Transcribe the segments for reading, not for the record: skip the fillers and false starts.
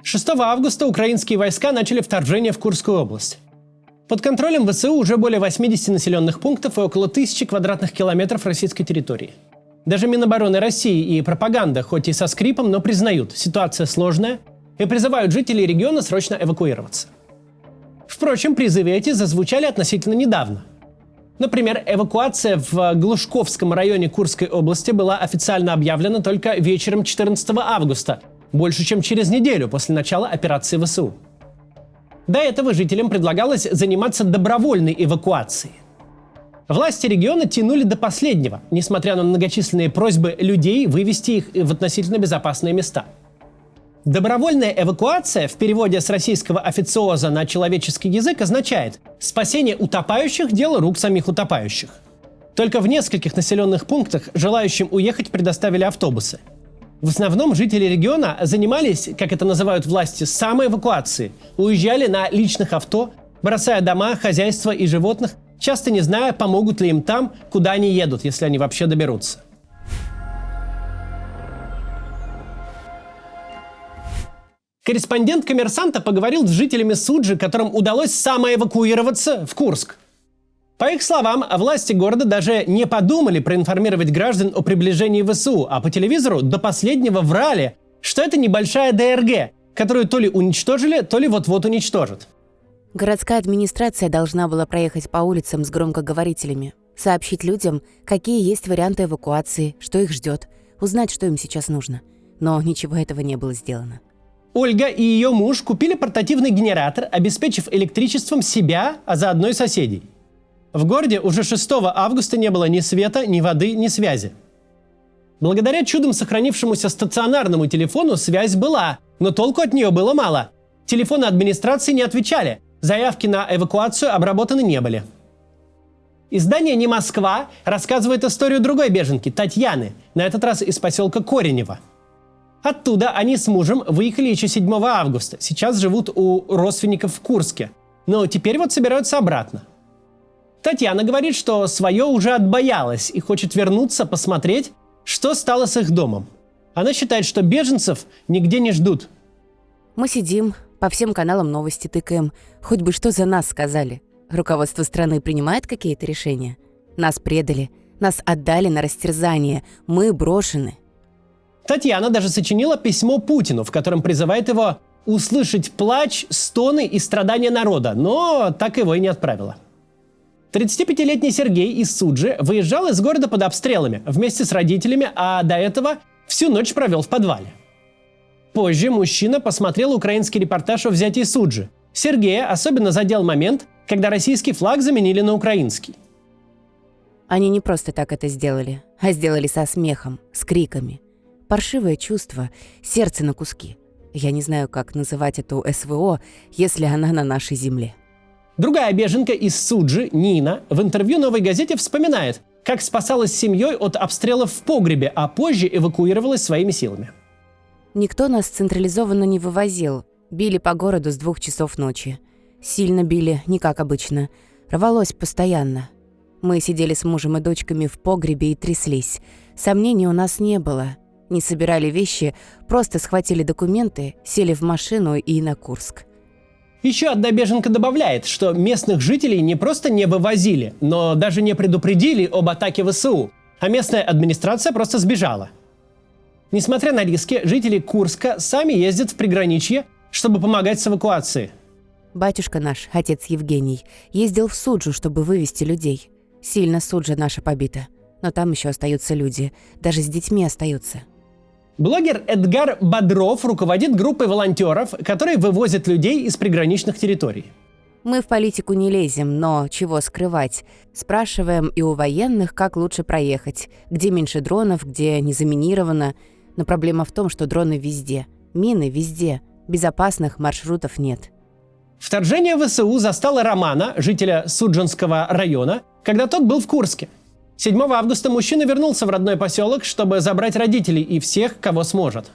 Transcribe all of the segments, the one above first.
6 августа украинские войска начали вторжение в Курскую область. Под контролем ВСУ уже более 80 населенных пунктов и около 1000 квадратных километров российской территории. Даже Минобороны России и пропаганда, хоть и со скрипом, но признают, ситуация сложная и призывают жителей региона срочно эвакуироваться. Впрочем, призывы эти зазвучали относительно недавно. Например, эвакуация в Глушковском районе Курской области была официально объявлена только вечером 14 августа, больше чем через неделю после начала операции ВСУ. До этого жителям предлагалось заниматься добровольной эвакуацией. Власти региона тянули до последнего, несмотря на многочисленные просьбы людей вывести их в относительно безопасные места. Добровольная эвакуация в переводе с российского официоза на человеческий язык означает «спасение утопающих – дело рук самих утопающих». Только в нескольких населенных пунктах желающим уехать предоставили автобусы. В основном жители региона занимались, как это называют власти, самоэвакуацией, уезжали на личных авто, бросая дома, хозяйство и животных, часто не зная, помогут ли им там, куда они едут, если они вообще доберутся. Корреспондент «Коммерсанта» поговорил с жителями Суджи, которым удалось самоэвакуироваться в Курск. По их словам, власти города даже не подумали проинформировать граждан о приближении ВСУ, а по телевизору до последнего врали, что это небольшая ДРГ, которую то ли уничтожили, то ли вот-вот уничтожат. Городская администрация должна была проехать по улицам с громкоговорителями, сообщить людям, какие есть варианты эвакуации, что их ждет, узнать, что им сейчас нужно. Но ничего этого не было сделано. Ольга и ее муж купили портативный генератор, обеспечив электричеством себя, а заодно и соседей. В городе уже 6 августа не было ни света, ни воды, ни связи. Благодаря чудом сохранившемуся стационарному телефону связь была, но толку от нее было мало. Телефоны администрации не отвечали, заявки на эвакуацию обработаны не были. Издание «Не Москва» рассказывает историю другой беженки, Татьяны, на этот раз из поселка Коренево. Оттуда они с мужем выехали еще 7 августа, сейчас живут у родственников в Курске, но теперь вот собираются обратно. Татьяна говорит, что свое уже отбоялась и хочет вернуться, посмотреть, что стало с их домом. Она считает, что беженцев нигде не ждут. Мы сидим, по всем каналам новости тыкаем. Хоть бы что за нас сказали. Руководство страны принимает какие-то решения? Нас предали, нас отдали на растерзание. Мы брошены. Татьяна даже сочинила письмо Путину, в котором призывает его услышать плач, стоны и страдания народа, но так его и не отправила. 35-летний Сергей из Суджи выезжал из города под обстрелами вместе с родителями, а до этого всю ночь провел в подвале. Позже мужчина посмотрел украинский репортаж о взятии Суджи. Сергея особенно задел момент, когда российский флаг заменили на украинский. Они не просто так это сделали, а сделали со смехом, с криками. Паршивое чувство, сердце на куски. Я не знаю, как называть эту СВО, если она на нашей земле. Другая беженка из Суджи, Нина, в интервью «Новой газете» вспоминает, как спасалась с семьей от обстрелов в погребе, а позже эвакуировалась своими силами. Никто нас централизованно не вывозил. Били по городу с 2 часов ночи. Сильно били, не как обычно. Рвалось постоянно. Мы сидели с мужем и дочками в погребе и тряслись. Сомнений у нас не было. Не собирали вещи, просто схватили документы, сели в машину и на Курск. Еще одна беженка добавляет, что местных жителей не просто не вывозили, но даже не предупредили об атаке ВСУ, а местная администрация просто сбежала. Несмотря на риски, жители Курска сами ездят в приграничье, чтобы помогать с эвакуацией. Батюшка наш, отец Евгений, ездил в Суджу, чтобы вывести людей. Сильно Суджа наша побита, но там еще остаются люди, даже с детьми остаются. Блогер Эдгар Бодров руководит группой волонтеров, которые вывозят людей из приграничных территорий. Мы в политику не лезем, но чего скрывать? Спрашиваем и у военных, как лучше проехать, где меньше дронов, где не заминировано. Но проблема в том, что дроны везде, мины везде, безопасных маршрутов нет. Вторжение ВСУ застало Романа, жителя Суджанского района, когда тот был в Курске. 7 августа мужчина вернулся в родной поселок, чтобы забрать родителей и всех, кого сможет.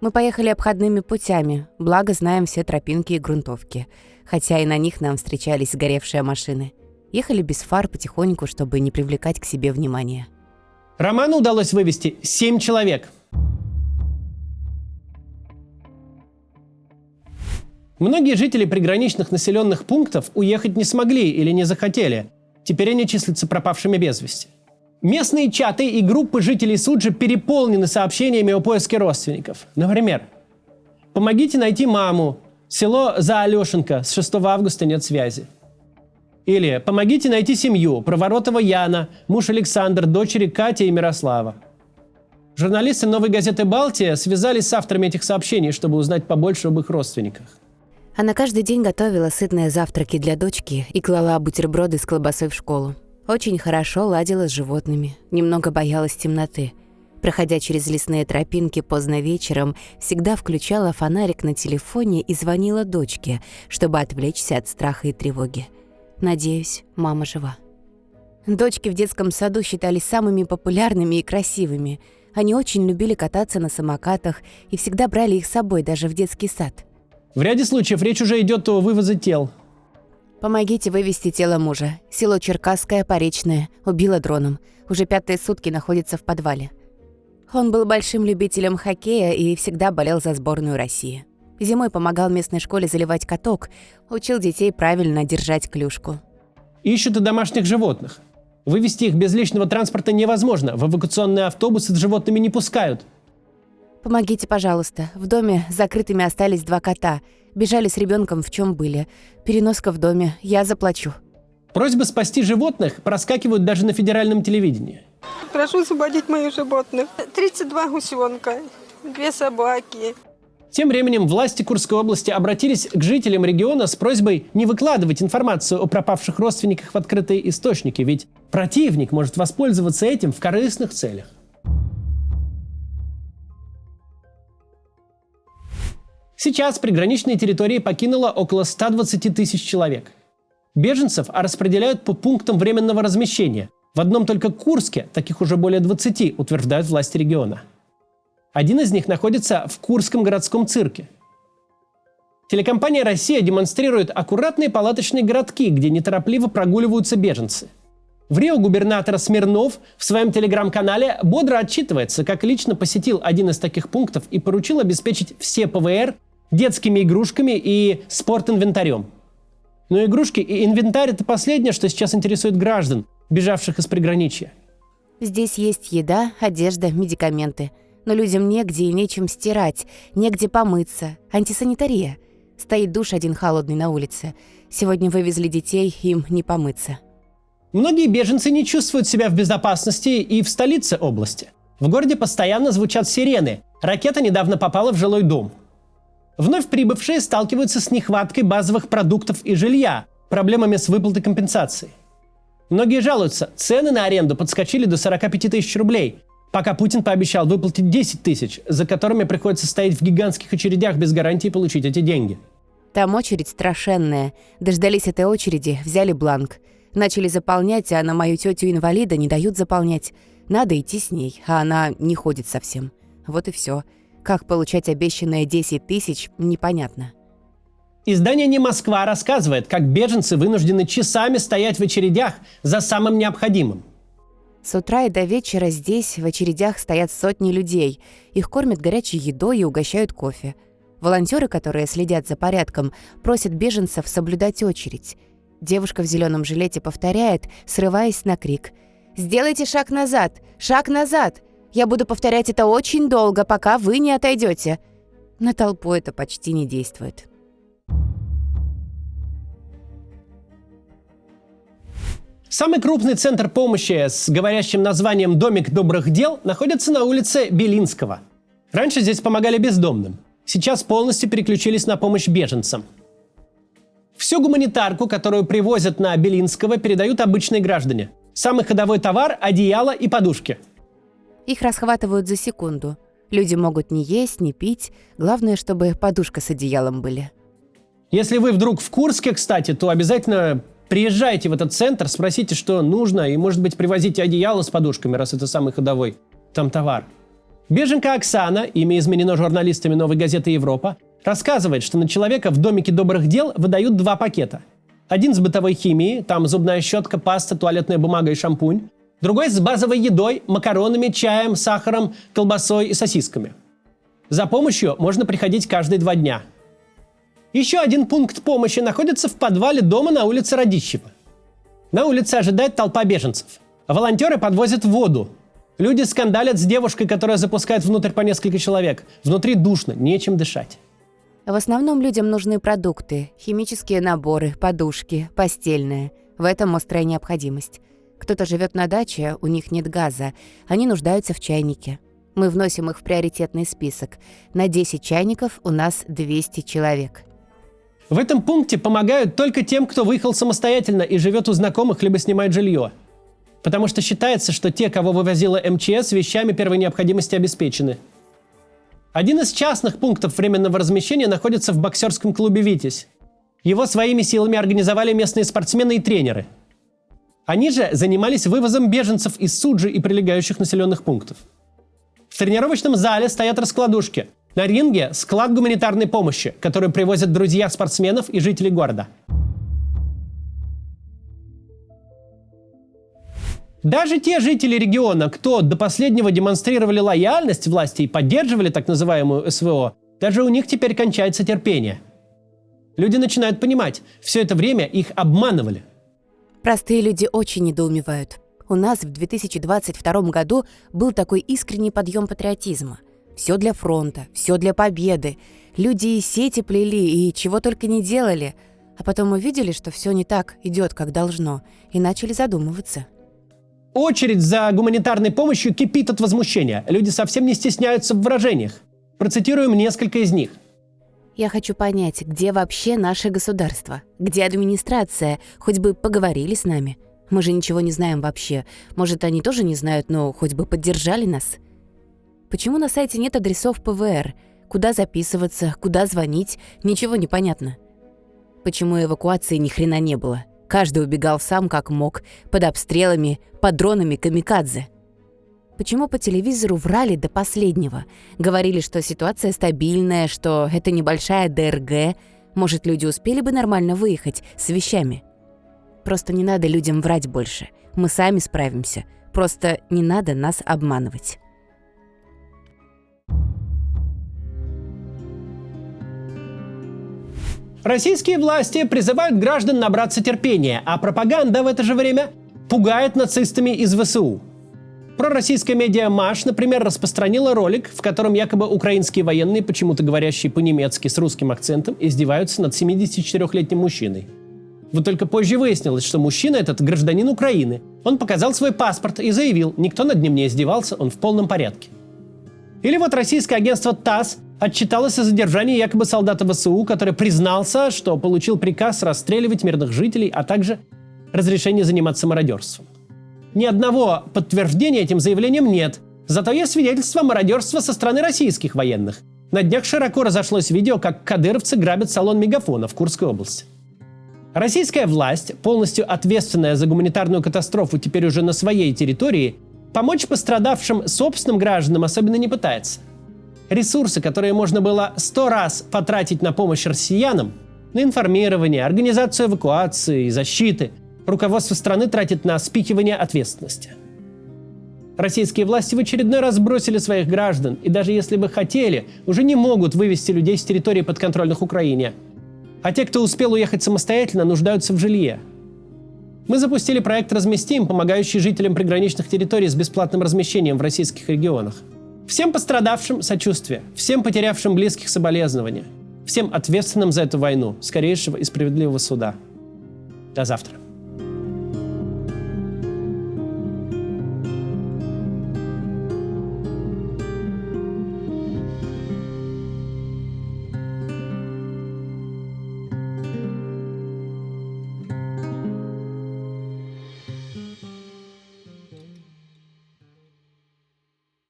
Мы поехали обходными путями, благо знаем все тропинки и грунтовки. Хотя и на них нам встречались сгоревшие машины. Ехали без фар потихоньку, чтобы не привлекать к себе внимания. Роману удалось вывести 7 человек. Многие жители приграничных населенных пунктов уехать не смогли или не захотели. Теперь они числятся пропавшими без вести. Местные чаты и группы жителей Суджи переполнены сообщениями о поиске родственников. Например, «Помогите найти маму. Село Заалешенко. С 6 августа нет связи». Или «Помогите найти семью. Проворотова Яна. Муж Александр. Дочери Катя и Мирослава». Журналисты «Новой газеты «Балтия» связались с авторами этих сообщений, чтобы узнать побольше об их родственниках. Она каждый день готовила сытные завтраки для дочки и клала бутерброды с колбасой в школу. Очень хорошо ладила с животными, немного боялась темноты. Проходя через лесные тропинки поздно вечером, всегда включала фонарик на телефоне и звонила дочке, чтобы отвлечься от страха и тревоги. Надеюсь, мама жива. Дочки в детском саду считались самыми популярными и красивыми. Они очень любили кататься на самокатах и всегда брали их с собой даже в детский сад. В ряде случаев речь уже идет о вывозе тел. Помогите вывести тело мужа. Село Черкасское, Поречное. Убило дроном. Уже 5-е сутки находится в подвале. Он был большим любителем хоккея и всегда болел за сборную России. Зимой помогал местной школе заливать каток, учил детей правильно держать клюшку. Ищут и домашних животных. Вывести их без личного транспорта невозможно. В эвакуационные автобусы с животными не пускают. Помогите, пожалуйста. В доме закрытыми остались 2 кота. Бежали с ребенком, в чем были. Переноска в доме. Я заплачу. Просьбы спасти животных проскакивают даже на федеральном телевидении. Прошу освободить моих животных. 32 гусенка, 2 собаки. Тем временем власти Курской области обратились к жителям региона с просьбой не выкладывать информацию о пропавших родственниках в открытые источники, ведь противник может воспользоваться этим в корыстных целях. Сейчас приграничные территории покинуло около 120 тысяч человек. Беженцев распределяют по пунктам временного размещения. В одном только Курске таких уже более 20, утверждают власти региона. Один из них находится в Курском городском цирке. Телекомпания «Россия» демонстрирует аккуратные палаточные городки, где неторопливо прогуливаются беженцы. В Рио губернатор Смирнов в своем телеграм-канале бодро отчитывается, как лично посетил один из таких пунктов и поручил обеспечить все ПВР детскими игрушками и спортинвентарем. Но игрушки и инвентарь – это последнее, что сейчас интересует граждан, бежавших из приграничья. Здесь есть еда, одежда, медикаменты. Но людям негде и нечем стирать, негде помыться. Антисанитария. Стоит душ один холодный на улице. Сегодня вывезли детей, им не помыться. Многие беженцы не чувствуют себя в безопасности и в столице области. В городе постоянно звучат сирены. Ракета недавно попала в жилой дом. Вновь прибывшие сталкиваются с нехваткой базовых продуктов и жилья, проблемами с выплатой компенсации. Многие жалуются, цены на аренду подскочили до 45 тысяч рублей, пока Путин пообещал выплатить 10 тысяч, за которыми приходится стоять в гигантских очередях без гарантии получить эти деньги. Там очередь страшенная. Дождались этой очереди, взяли бланк. Начали заполнять, а на мою тетю-инвалида не дают заполнять. Надо идти с ней, а она не ходит совсем. Вот и все. Как получать обещанные 10 тысяч, непонятно. Издание «Не Москва» рассказывает, как беженцы вынуждены часами стоять в очередях за самым необходимым. С утра и до вечера здесь в очередях стоят сотни людей. Их кормят горячей едой и угощают кофе. Волонтеры, которые следят за порядком, просят беженцев соблюдать очередь. Девушка в зеленом жилете повторяет, срываясь на крик: «Сделайте шаг назад! Шаг назад! Я буду повторять это очень долго, пока вы не отойдете!» На толпу это почти не действует. Самый крупный центр помощи с говорящим названием «Домик добрых дел» находится на улице Белинского. Раньше здесь помогали бездомным. Сейчас полностью переключились на помощь беженцам. Всю гуманитарку, которую привозят на Белинского, передают обычные граждане. Самый ходовой товар – одеяло и подушки. Их расхватывают за секунду. Люди могут не есть, не пить. Главное, чтобы подушка с одеялом были. Если вы вдруг в Курске, кстати, то обязательно приезжайте в этот центр, спросите, что нужно, и, может быть, привозите одеяло с подушками, раз это самый ходовой там товар. Беженка Оксана, имя изменено журналистами «Новой газеты Европа», рассказывает, что на человека в домике добрых дел выдают 2 пакета. Один с бытовой химией, там зубная щетка, паста, туалетная бумага и шампунь. Другой с базовой едой, макаронами, чаем, сахаром, колбасой и сосисками. За помощью можно приходить каждые 2 дня. Еще один пункт помощи находится в подвале дома на улице Радищева. На улице ожидает толпа беженцев. Волонтеры подвозят воду. Люди скандалят с девушкой, которая запускает внутрь по несколько человек. Внутри душно, нечем дышать. В основном людям нужны продукты, химические наборы, подушки, постельное. В этом острая необходимость. Кто-то живет на даче, у них нет газа, они нуждаются в чайнике. Мы вносим их в приоритетный список. На 10 чайников у нас 200 человек. В этом пункте помогают только тем, кто выехал самостоятельно и живет у знакомых, либо снимает жилье. Потому что считается, что те, кого вывозила МЧС, вещами первой необходимости обеспечены. Один из частных пунктов временного размещения находится в боксерском клубе «Витязь». Его своими силами организовали местные спортсмены и тренеры. Они же занимались вывозом беженцев из Суджи и прилегающих населенных пунктов. В тренировочном зале стоят раскладушки. На ринге склад гуманитарной помощи, который привозят друзья спортсменов и жители города. Даже те жители региона, кто до последнего демонстрировали лояльность власти и поддерживали так называемую СВО, даже у них теперь кончается терпение. Люди начинают понимать, все это время их обманывали. Простые люди очень недоумевают. У нас в 2022 году был такой искренний подъем патриотизма. Все для фронта, все для победы. Люди и сети плели, и чего только не делали. А потом увидели, что все не так идет, как должно, и начали задумываться. Очередь за гуманитарной помощью кипит от возмущения. Люди совсем не стесняются в выражениях. Процитируем несколько из них. Я хочу понять, где вообще наше государство? Где администрация? Хоть бы поговорили с нами. Мы же ничего не знаем вообще. Может, они тоже не знают, но хоть бы поддержали нас. Почему на сайте нет адресов ПВР? Куда записываться? Куда звонить? Ничего не понятно. Почему эвакуации ни хрена не было? Каждый убегал сам как мог, под обстрелами, под дронами камикадзе. Почему по телевизору врали до последнего? Говорили, что ситуация стабильная, что это небольшая ДРГ. Может, люди успели бы нормально выехать с вещами? Просто не надо людям врать больше. Мы сами справимся. Просто не надо нас обманывать. Российские власти призывают граждан набраться терпения, а пропаганда в это же время пугает нацистами из ВСУ. Пророссийская медиа МАШ, например, распространила ролик, в котором якобы украинские военные, почему-то говорящие по-немецки с русским акцентом, издеваются над 74-летним мужчиной. Вот только позже выяснилось, что мужчина этот гражданин Украины. Он показал свой паспорт и заявил, никто над ним не издевался, он в полном порядке. Или вот российское агентство ТАСС отчиталось о задержании якобы солдата ВСУ, который признался, что получил приказ расстреливать мирных жителей, а также разрешение заниматься мародерством. Ни одного подтверждения этим заявлениям нет, зато есть свидетельство мародерства со стороны российских военных. На днях широко разошлось видео, как кадыровцы грабят салон Мегафона в Курской области. Российская власть, полностью ответственная за гуманитарную катастрофу теперь уже на своей территории, помочь пострадавшим собственным гражданам особенно не пытается. Ресурсы, которые можно было 100 раз потратить на помощь россиянам, на информирование, организацию эвакуации и защиты, руководство страны тратит на спихивание ответственности. Российские власти в очередной раз бросили своих граждан, и даже если бы хотели, уже не могут вывести людей с территории подконтрольных Украине. А те, кто успел уехать самостоятельно, нуждаются в жилье. Мы запустили проект «Разместим», помогающий жителям приграничных территорий с бесплатным размещением в российских регионах. Всем пострадавшим сочувствие, всем потерявшим близких соболезнования, всем ответственным за эту войну скорейшего и справедливого суда. До завтра.